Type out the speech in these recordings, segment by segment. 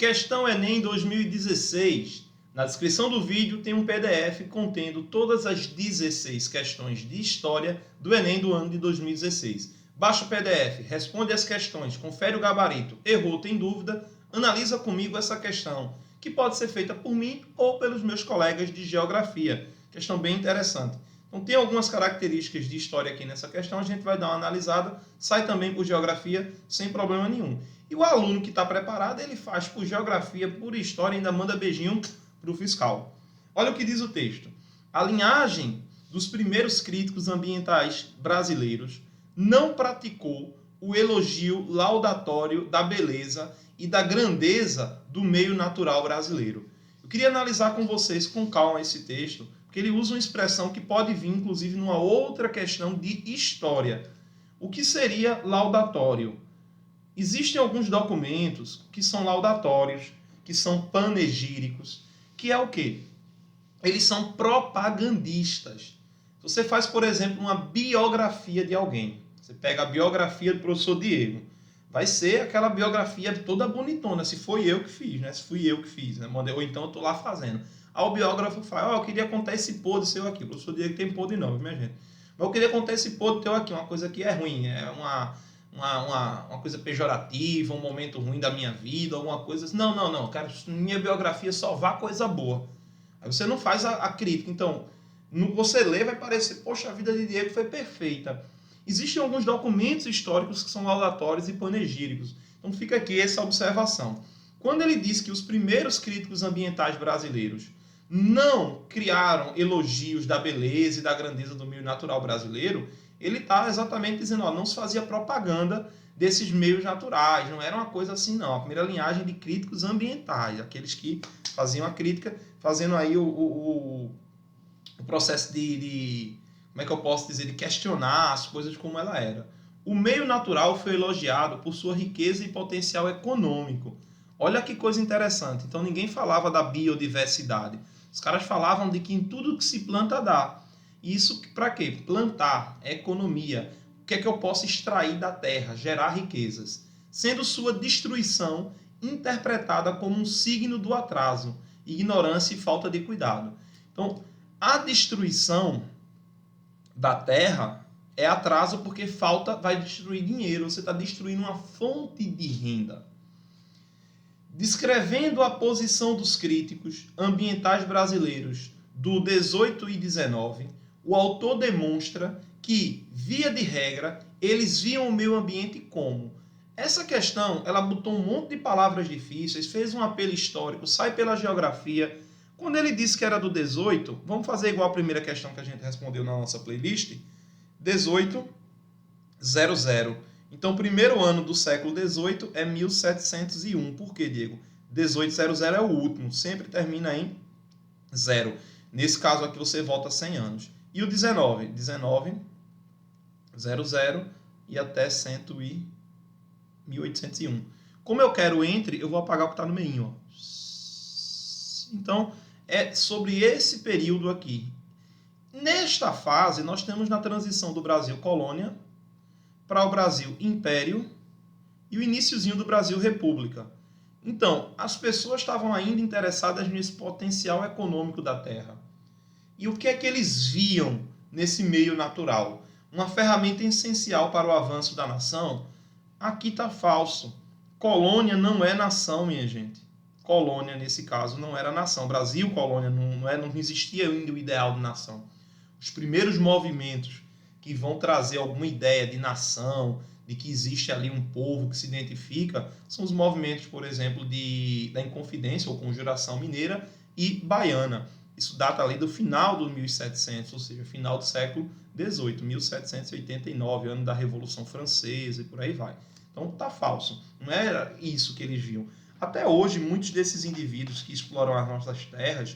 Questão Enem 2016. Na descrição do vídeo tem um PDF contendo todas as 16 questões de história do Enem do ano de 2016. Baixa o PDF, responde as questões, confere o gabarito, errou, tem dúvida, analisa comigo essa questão, que pode ser feita por mim ou pelos meus colegas de geografia. Questão bem interessante. Então tem algumas características de história aqui nessa questão, a gente vai dar uma analisada, sai também por geografia sem problema nenhum. E o aluno que está preparado, ele faz por geografia, por história, ainda manda beijinho para o fiscal. Olha o que diz o texto. A linhagem dos primeiros críticos ambientais brasileiros não praticou o elogio laudatório da beleza e da grandeza do meio natural brasileiro. Eu queria analisar com vocês com calma esse texto, porque ele usa uma expressão que pode vir, inclusive, numa outra questão de história. O que seria laudatório? Existem alguns documentos que são laudatórios, que são panegíricos, que é o quê? Eles são propagandistas. Você faz, por exemplo, uma biografia de alguém. Você pega a biografia do professor Diego. Vai ser aquela biografia toda bonitona, se foi eu que fiz, né? Se fui eu que fiz, né? Ou então eu estou lá fazendo. Aí o biógrafo fala, eu queria contar esse podre seu aqui. O professor Diego tem podre não, minha gente. Mas eu queria contar esse podre teu aqui, uma coisa que é ruim, é uma coisa pejorativa, um momento ruim da minha vida, alguma coisa assim. Não, cara, minha biografia só vá coisa boa. Aí você não faz a crítica. Então, você lê, vai parecer, poxa, a vida de Diego foi perfeita. Existem alguns documentos históricos que são laudatórios e panegíricos. Então fica aqui essa observação. Quando ele diz que os primeiros críticos ambientais brasileiros não criaram elogios da beleza e da grandeza do meio natural brasileiro, ele está exatamente dizendo, não se fazia propaganda desses meios naturais, não era uma coisa assim não. A primeira linhagem de críticos ambientais, aqueles que faziam a crítica, fazendo aí o processo como é que eu posso dizer, de questionar as coisas como ela era. O meio natural foi elogiado por sua riqueza e potencial econômico. Olha que coisa interessante. Então ninguém falava da biodiversidade. Os caras falavam de que em tudo que se planta dá. Isso para quê? Plantar, economia. O que é que eu posso extrair da terra? Gerar riquezas. Sendo sua destruição interpretada como um signo do atraso, ignorância e falta de cuidado. Então, a destruição da terra é atraso porque vai destruir dinheiro, você está destruindo uma fonte de renda. Descrevendo a posição dos críticos ambientais brasileiros do 18 e 19, o autor demonstra que, via de regra, eles viam o meio ambiente como. Essa questão, ela botou um monte de palavras difíceis, fez um apelo histórico, sai pela geografia. Quando ele disse que era do 18, vamos fazer igual a primeira questão que a gente respondeu na nossa playlist, 1800. Então, o primeiro ano do século 18 é 1701. Por quê, Diego? 1800 é o último, sempre termina em 0. Nesse caso aqui você volta 100 anos. E o 19? 1900 e até 1801. Como eu quero entre, eu vou apagar o que está no meio. Então, é sobre esse período aqui. Nesta fase, nós temos na transição do Brasil colônia para o Brasil império e o iniciozinho do Brasil república. Então, as pessoas estavam ainda interessadas nesse potencial econômico da terra. E o que é que eles viam nesse meio natural? Uma ferramenta essencial para o avanço da nação? Aqui está falso. Colônia não é nação, minha gente. Colônia, nesse caso, não era nação. Brasil, colônia, não existia ainda o ideal de nação. Os primeiros movimentos que vão trazer alguma ideia de nação, de que existe ali um povo que se identifica, são os movimentos, por exemplo, da Inconfidência ou Conjuração Mineira e Baiana. Isso data ali do final do 1700, ou seja, final do século XVIII, 1789, ano da Revolução Francesa e por aí vai. Então tá falso. Não era isso que eles viam. Até hoje, muitos desses indivíduos que exploram as nossas terras,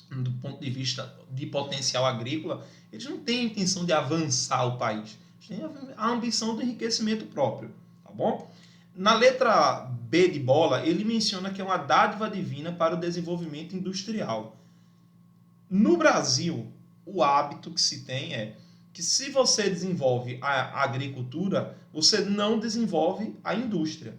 do ponto de vista de potencial agrícola, eles não têm a intenção de avançar o país. Eles têm a ambição do enriquecimento próprio. Tá bom? Na letra B de bola, ele menciona que é uma dádiva divina para o desenvolvimento industrial. No Brasil, o hábito que se tem é que se você desenvolve a agricultura, você não desenvolve a indústria.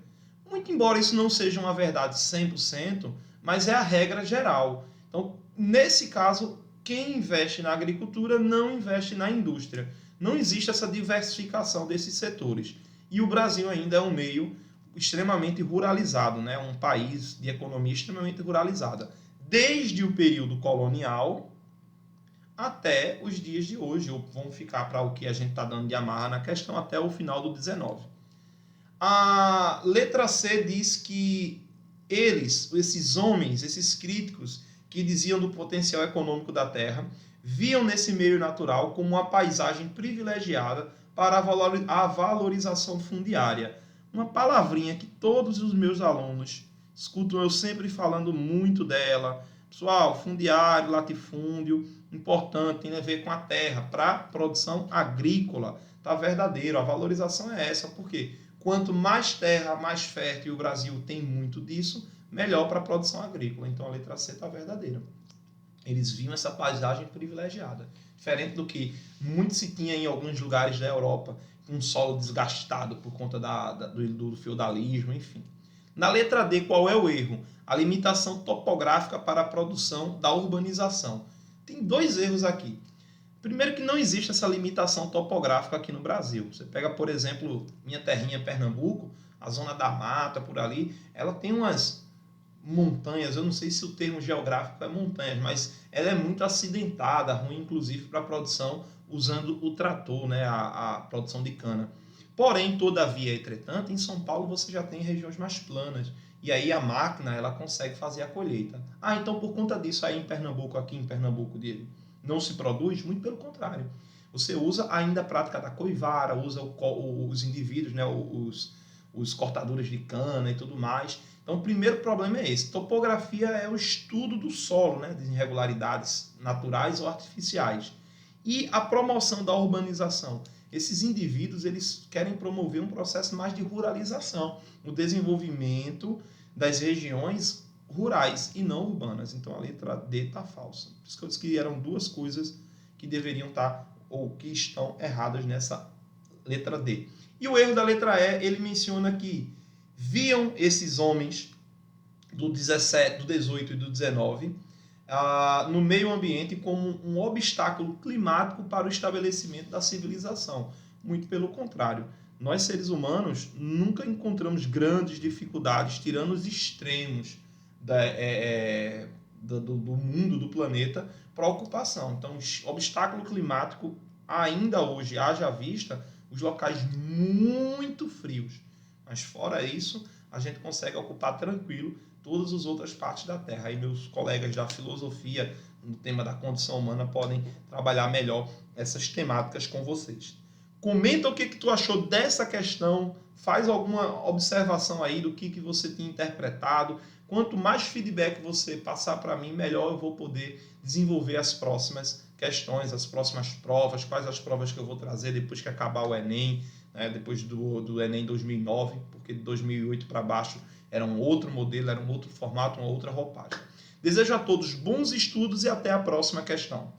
Muito embora isso não seja uma verdade 100%, mas é a regra geral. Então, nesse caso, quem investe na agricultura não investe na indústria. Não existe essa diversificação desses setores. E o Brasil ainda é um meio extremamente ruralizado, né? Um país de economia extremamente ruralizada. Desde o período colonial até os dias de hoje, ou vamos ficar para o que a gente está dando de amarra na questão, até o final do 19. A letra C diz que esses homens, esses críticos que diziam do potencial econômico da terra, viam nesse meio natural como uma paisagem privilegiada para a valorização fundiária. Uma palavrinha que todos os meus alunos escutam eu sempre falando muito dela. Pessoal, fundiário, latifúndio, importante, tem a ver com a terra, para produção agrícola. Tá verdadeiro, a valorização é essa, porque quanto mais terra, mais fértil, e o Brasil tem muito disso, melhor para a produção agrícola. Então a letra C está verdadeira. Eles viam essa paisagem privilegiada. Diferente do que muito se tinha em alguns lugares da Europa, um solo desgastado por conta do feudalismo, enfim. Na letra D, qual é o erro? A limitação topográfica para a produção da urbanização. Tem 2 erros aqui. Primeiro que não existe essa limitação topográfica aqui no Brasil. Você pega, por exemplo, minha terrinha Pernambuco, a zona da mata por ali, ela tem umas montanhas, eu não sei se o termo geográfico é montanhas, mas ela é muito acidentada, ruim inclusive para a produção usando o trator, né, a produção de cana. Porém, todavia, entretanto, em São Paulo você já tem regiões mais planas, e aí a máquina ela consegue fazer a colheita. Então por conta disso aí em Pernambuco, aqui em Pernambuco, não se produz? Muito pelo contrário. Você usa ainda a prática da coivara, usa os indivíduos, né, os cortadores de cana e tudo mais. Então, o primeiro problema é esse. Topografia é o estudo do solo, né, de irregularidades naturais ou artificiais. E a promoção da urbanização. Esses indivíduos eles querem promover um processo mais de ruralização, o desenvolvimento das regiões rurais e não urbanas. Então, a letra D está falsa. Por isso que eu disse que eram 2 coisas que deveriam estar ou que estão erradas nessa letra D. E o erro da letra E, ele menciona que viam esses homens do 17, do 18 e do 19 no meio ambiente como um obstáculo climático para o estabelecimento da civilização. Muito pelo contrário. Nós, seres humanos, nunca encontramos grandes dificuldades, tirando os extremos do mundo, do planeta, para a ocupação. Então, obstáculo climático, ainda hoje, haja vista, os locais muito frios. Mas fora isso, a gente consegue ocupar tranquilo todas as outras partes da Terra. Aí meus colegas da filosofia, no tema da condição humana, podem trabalhar melhor essas temáticas com vocês. Comenta o que tu achou dessa questão, faz alguma observação aí do que você tinha interpretado. Quanto mais feedback você passar para mim, melhor eu vou poder desenvolver as próximas questões, as próximas provas, quais as provas que eu vou trazer depois que acabar o Enem, né, depois do Enem 2009, porque de 2008 para baixo era um outro modelo, era um outro formato, uma outra roupagem. Desejo a todos bons estudos e até a próxima questão.